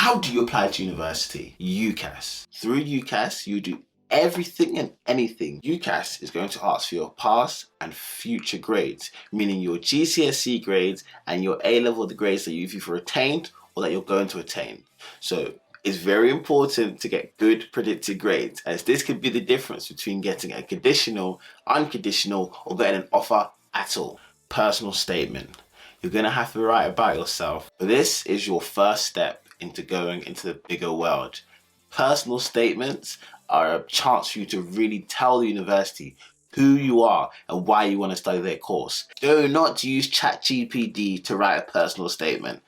How do you apply to university? UCAS. Through UCAS, you do everything and anything. UCAS is going to ask for your past and future grades, meaning your GCSE grades and your A-level, the grades that you've either attained or that you're going to attain. So it's very important to get good predicted grades, as this could be the difference between getting a conditional, unconditional, or getting an offer at all. Personal statement. You're going to have to write about yourself. This is your first step into going into the bigger world. Personal statements are a chance for you to really tell the university who you are and why you want to study their course. Do not use ChatGPT to write a personal statement.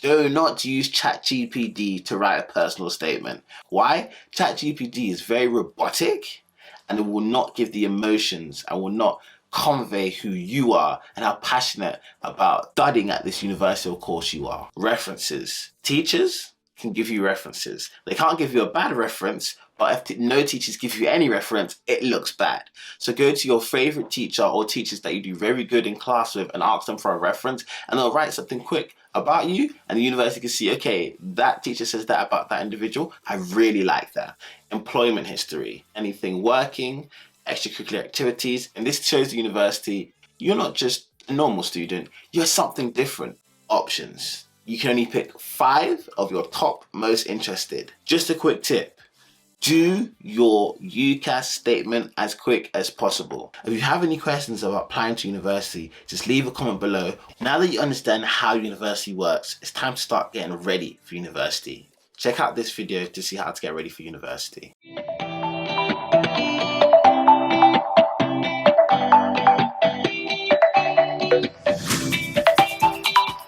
Do not use ChatGPT to write a personal statement. Why? ChatGPT is very robotic and it will not give the emotions and will not convey who you are and how passionate about studying at this university or course you are. References. Teachers can give you references. They can't give you a bad reference, but if no teachers give you any reference, it looks bad. So go to your favorite teacher or teachers that you do very good in class with and ask them for a reference, and they'll write something quick about you, and the university can see, okay, that teacher says that about that individual. I really like that. Employment history, anything working, extracurricular activities, and this shows the university you're not just a normal student, you're something different. Options. You can only pick 5 of your top most interested. Just a quick tip. Do your UCAS statement as quick as possible. If you have any questions about applying to university, just leave a comment below. Now that you understand how university works, it's time to start getting ready for university. Check out this video to see how to get ready for university.